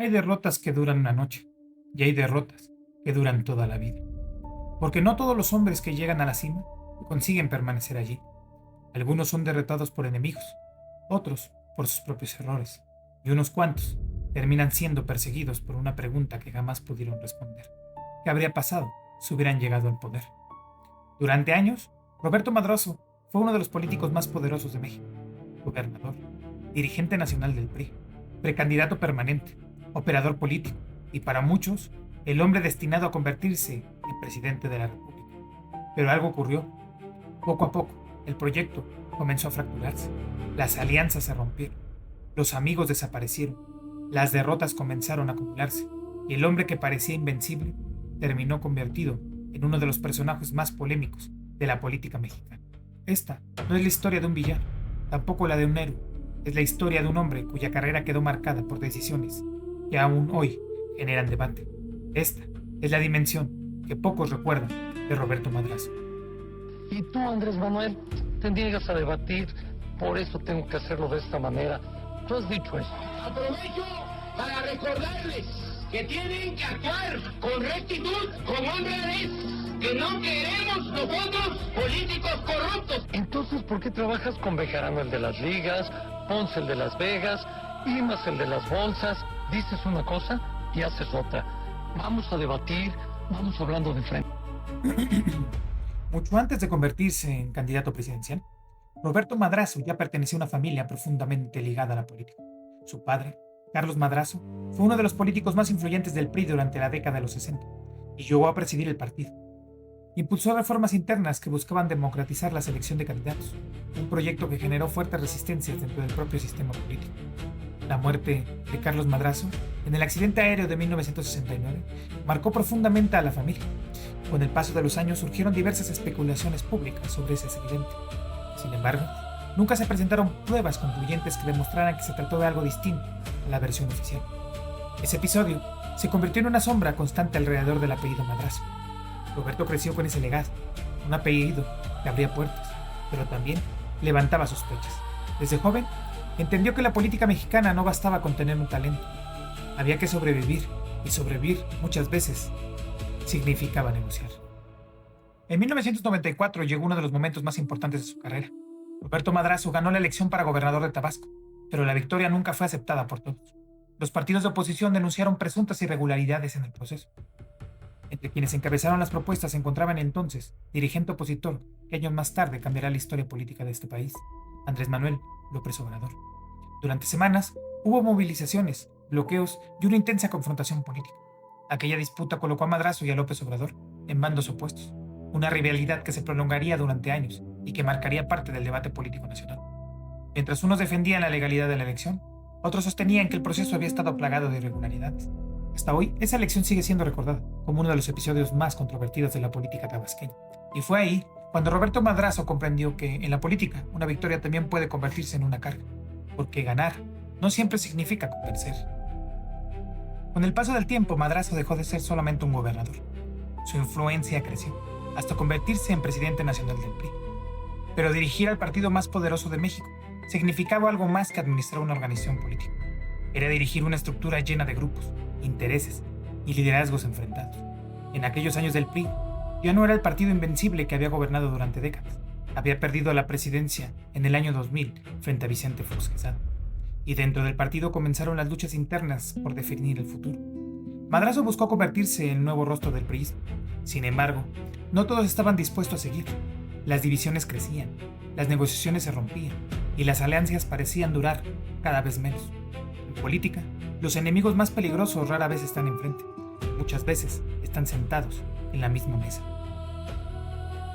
Hay derrotas que duran una noche y hay derrotas que duran toda la vida. Porque no todos los hombres que llegan a la cima consiguen permanecer allí. Algunos son derrotados por enemigos, otros por sus propios errores, y unos cuantos terminan siendo perseguidos por una pregunta que jamás pudieron responder. ¿Qué habría pasado si hubieran llegado al poder? Durante años, Roberto Madrazo fue uno de los políticos más poderosos de México. Gobernador, dirigente nacional del PRI, precandidato permanente, operador político y para muchos, el hombre destinado a convertirse en presidente de la República. Pero algo ocurrió. Poco a poco, el proyecto comenzó a fracturarse. Las alianzas se rompieron. Los amigos desaparecieron. Las derrotas comenzaron a acumularse. Y el hombre que parecía invencible terminó convertido en uno de los personajes más polémicos de la política mexicana. Esta no es la historia de un villano, tampoco la de un héroe. Es la historia de un hombre cuya carrera quedó marcada por decisiones que aún hoy generan debate. Esta es la dimensión que pocos recuerdan de Roberto Madrazo. Y tú, Andrés Manuel, te niegas a debatir, por eso tengo que hacerlo de esta manera. Tú has dicho eso. Aprovecho para recordarles que tienen que actuar con rectitud, con honradez, que no queremos nosotros políticos corruptos. Entonces, ¿por qué trabajas con Bejarano el de las ligas, Ponce el de Las Vegas, Imas el de las bolsas? Dices una cosa y haces otra. Vamos a debatir, vamos hablando de frente. Mucho antes de convertirse en candidato presidencial, Roberto Madrazo ya pertenecía a una familia profundamente ligada a la política. Su padre, Carlos Madrazo, fue uno de los políticos más influyentes del PRI durante la década de los 60 y llegó a presidir el partido. Impulsó reformas internas que buscaban democratizar la selección de candidatos, un proyecto que generó fuertes resistencias dentro del propio sistema político. La muerte de Carlos Madrazo en el accidente aéreo de 1969 marcó profundamente a la familia. Con el paso de los años surgieron diversas especulaciones públicas sobre ese accidente. Sin embargo, nunca se presentaron pruebas concluyentes que demostraran que se trató de algo distinto a la versión oficial. Ese episodio se convirtió en una sombra constante alrededor del apellido Madrazo. Roberto creció con ese legado, un apellido que abría puertas, pero también levantaba sospechas. Desde joven, entendió que la política mexicana no bastaba con tener un talento. Había que sobrevivir, y sobrevivir muchas veces significaba negociar. En 1994 llegó uno de los momentos más importantes de su carrera. Roberto Madrazo ganó la elección para gobernador de Tabasco, pero la victoria nunca fue aceptada por todos. Los partidos de oposición denunciaron presuntas irregularidades en el proceso. Entre quienes encabezaron las propuestas se encontraba entonces dirigente opositor que años más tarde cambiará la historia política de este país, Andrés Manuel López Obrador. Durante semanas hubo movilizaciones, bloqueos y una intensa confrontación política. Aquella disputa colocó a Madrazo y a López Obrador en bandos opuestos, una rivalidad que se prolongaría durante años y que marcaría parte del debate político nacional. Mientras unos defendían la legalidad de la elección, otros sostenían que el proceso había estado plagado de irregularidades. Hasta hoy, esa elección sigue siendo recordada como uno de los episodios más controvertidos de la política tabasqueña. Y fue ahí cuando Roberto Madrazo comprendió que en la política una victoria también puede convertirse en una carga, porque ganar no siempre significa convencer. Con el paso del tiempo, Madrazo dejó de ser solamente un gobernador. Su influencia creció, hasta convertirse en presidente nacional del PRI. Pero dirigir al partido más poderoso de México significaba algo más que administrar una organización política. Era dirigir una estructura llena de grupos, intereses y liderazgos enfrentados. En aquellos años del PRI, ya no era el partido invencible que había gobernado durante décadas. Había perdido la presidencia en el año 2000 frente a Vicente Fox Quesada. Y dentro del partido comenzaron las luchas internas por definir el futuro. Madrazo buscó convertirse en el nuevo rostro del PRIismo. Sin embargo, no todos estaban dispuestos a seguir. Las divisiones crecían, las negociaciones se rompían y las alianzas parecían durar cada vez menos. En política, los enemigos más peligrosos rara vez están enfrente. Muchas veces están sentados en la misma mesa.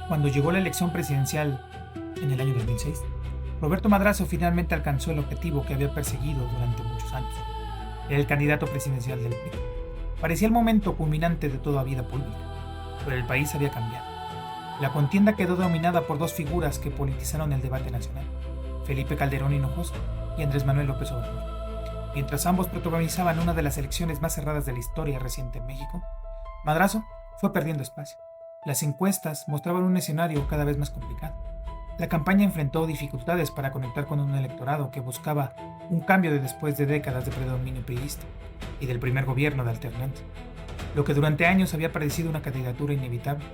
Cuando llegó la elección presidencial en el año 2006, Roberto Madrazo finalmente alcanzó el objetivo que había perseguido durante muchos años. Era el candidato presidencial del PRI. Parecía el momento culminante de toda vida política, pero el país había cambiado. La contienda quedó dominada por dos figuras que politizaron el debate nacional: Felipe Calderón Hinojosa y Andrés Manuel López Obrador. Mientras ambos protagonizaban una de las elecciones más cerradas de la historia reciente en México, Madrazo fue perdiendo espacio. Las encuestas mostraban un escenario cada vez más complicado. La campaña enfrentó dificultades para conectar con un electorado que buscaba un cambio de después de décadas de predominio priista y del primer gobierno de alternancia. Lo que durante años había parecido una candidatura inevitable,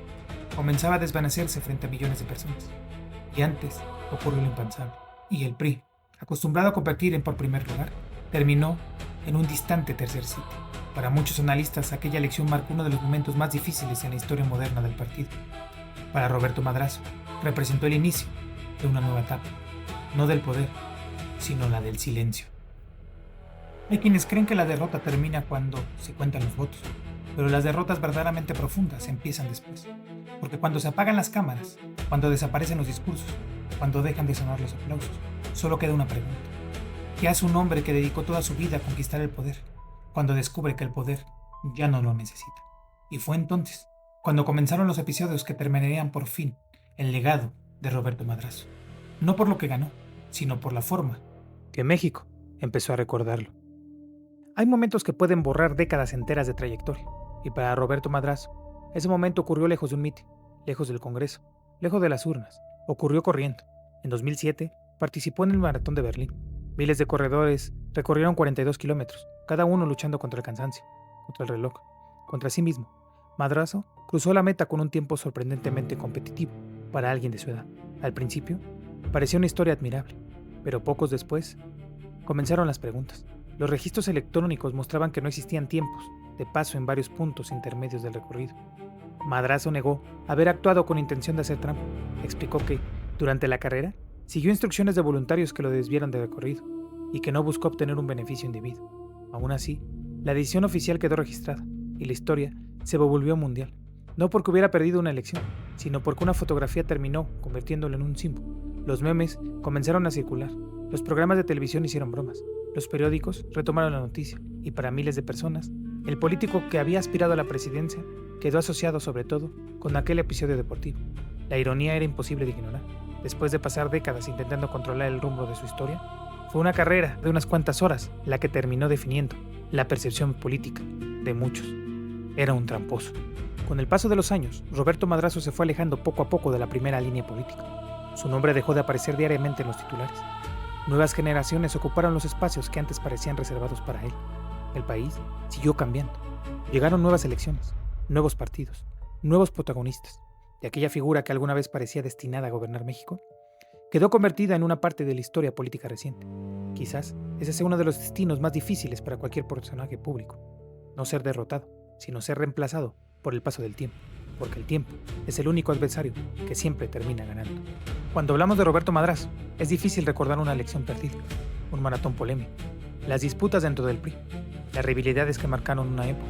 comenzaba a desvanecerse frente a millones de personas. Y antes ocurrió lo impensable, y el PRI, acostumbrado a competir en por primer lugar, terminó en un distante tercer sitio. Para muchos analistas, aquella elección marcó uno de los momentos más difíciles en la historia moderna del partido. Para Roberto Madrazo, representó el inicio de una nueva etapa, no del poder, sino la del silencio. Hay quienes creen que la derrota termina cuando se cuentan los votos, pero las derrotas verdaderamente profundas empiezan después, porque cuando se apagan las cámaras, cuando desaparecen los discursos, cuando dejan de sonar los aplausos, solo queda una pregunta. ¿Qué hace un hombre que dedicó toda su vida a conquistar el poder, cuando descubre que el poder ya no lo necesita? Y fue entonces cuando comenzaron los episodios que terminarían por fin el legado de Roberto Madrazo. No por lo que ganó, sino por la forma que México empezó a recordarlo. Hay momentos que pueden borrar décadas enteras de trayectoria, y para Roberto Madrazo, ese momento ocurrió lejos de un mitin, lejos del Congreso, lejos de las urnas, ocurrió corriendo. En 2007 participó en el Maratón de Berlín. Miles de corredores recorrieron 42 kilómetros, cada uno luchando contra el cansancio, contra el reloj, contra sí mismo. Madrazo cruzó la meta con un tiempo sorprendentemente competitivo para alguien de su edad. Al principio, parecía una historia admirable, pero pocos después comenzaron las preguntas. Los registros electrónicos mostraban que no existían tiempos de paso en varios puntos intermedios del recorrido. Madrazo negó haber actuado con intención de hacer trampa. Explicó que, durante la carrera, siguió instrucciones de voluntarios que lo desviaron del recorrido y que no buscó obtener un beneficio indebido. Aún así, la decisión oficial quedó registrada y la historia se volvió mundial. No porque hubiera perdido una elección, sino porque una fotografía terminó convirtiéndolo en un símbolo. Los memes comenzaron a circular, los programas de televisión hicieron bromas, los periódicos retomaron la noticia y para miles de personas, el político que había aspirado a la presidencia quedó asociado sobre todo con aquel episodio deportivo. La ironía era imposible de ignorar. Después de pasar décadas intentando controlar el rumbo de su historia, fue una carrera de unas cuantas horas la que terminó definiendo la percepción política de muchos. Era un tramposo. Con el paso de los años, Roberto Madrazo se fue alejando poco a poco de la primera línea política. Su nombre dejó de aparecer diariamente en los titulares. Nuevas generaciones ocuparon los espacios que antes parecían reservados para él. El país siguió cambiando. Llegaron nuevas elecciones, nuevos partidos, nuevos protagonistas. Y aquella figura que alguna vez parecía destinada a gobernar México, quedó convertida en una parte de la historia política reciente. Quizás ese sea uno de los destinos más difíciles para cualquier personaje público. No ser derrotado, sino ser reemplazado por el paso del tiempo, porque el tiempo es el único adversario que siempre termina ganando. Cuando hablamos de Roberto Madrazo, es difícil recordar una elección perdida, un maratón polémico, las disputas dentro del PRI, las rivalidades que marcaron una época.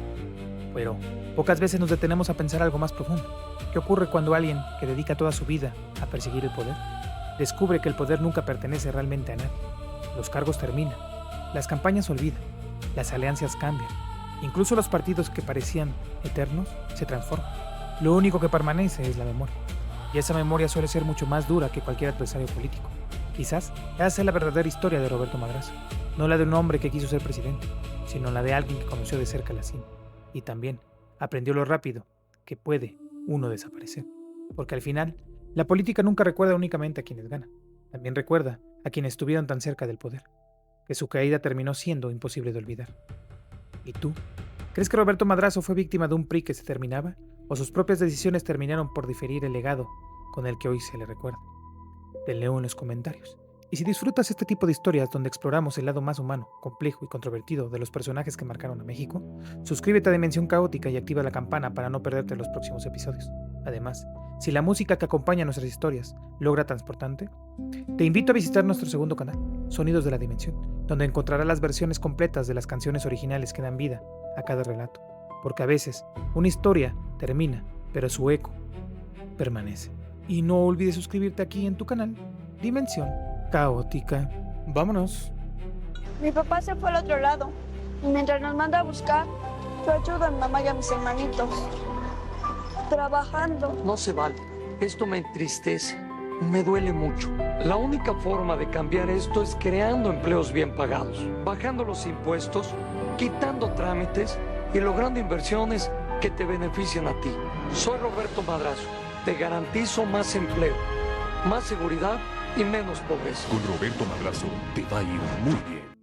Pero pocas veces nos detenemos a pensar algo más profundo. ¿Qué ocurre cuando alguien que dedica toda su vida a perseguir el poder descubre que el poder nunca pertenece realmente a nadie? Los cargos terminan, las campañas se olvidan, las alianzas cambian, incluso los partidos que parecían eternos se transforman. Lo único que permanece es la memoria, y esa memoria suele ser mucho más dura que cualquier adversario político. Quizás esa es la verdadera historia de Roberto Madrazo, no la de un hombre que quiso ser presidente, sino la de alguien que conoció de cerca la cima, y también aprendió lo rápido que puede uno desaparecer, porque al final, la política nunca recuerda únicamente a quienes ganan, también recuerda a quienes estuvieron tan cerca del poder, que su caída terminó siendo imposible de olvidar. ¿Y tú? ¿Crees que Roberto Madrazo fue víctima de un PRI que se terminaba? ¿O sus propias decisiones terminaron por diferir el legado con el que hoy se le recuerda? Te leo en los comentarios. Y si disfrutas este tipo de historias donde exploramos el lado más humano, complejo y controvertido de los personajes que marcaron a México, suscríbete a Dimensión Caótica y activa la campana para no perderte los próximos episodios. Además, si la música que acompaña nuestras historias logra transportarte, te invito a visitar nuestro segundo canal, Sonidos de la Dimensión, donde encontrarás las versiones completas de las canciones originales que dan vida a cada relato. Porque a veces, una historia termina, pero su eco permanece. Y no olvides suscribirte aquí en tu canal, Dimensión Caótica. ¡Vámonos! Mi papá se fue al otro lado y mientras nos manda a buscar, yo ayudo a mi mamá y a mis hermanitos. Trabajando. No se vale. Esto me entristece. Me duele mucho. La única forma de cambiar esto es creando empleos bien pagados, bajando los impuestos, quitando trámites y logrando inversiones que te beneficien a ti. Soy Roberto Madrazo. Te garantizo más empleo, más seguridad y menos pobreza. Con Roberto Madrazo te va a ir muy bien.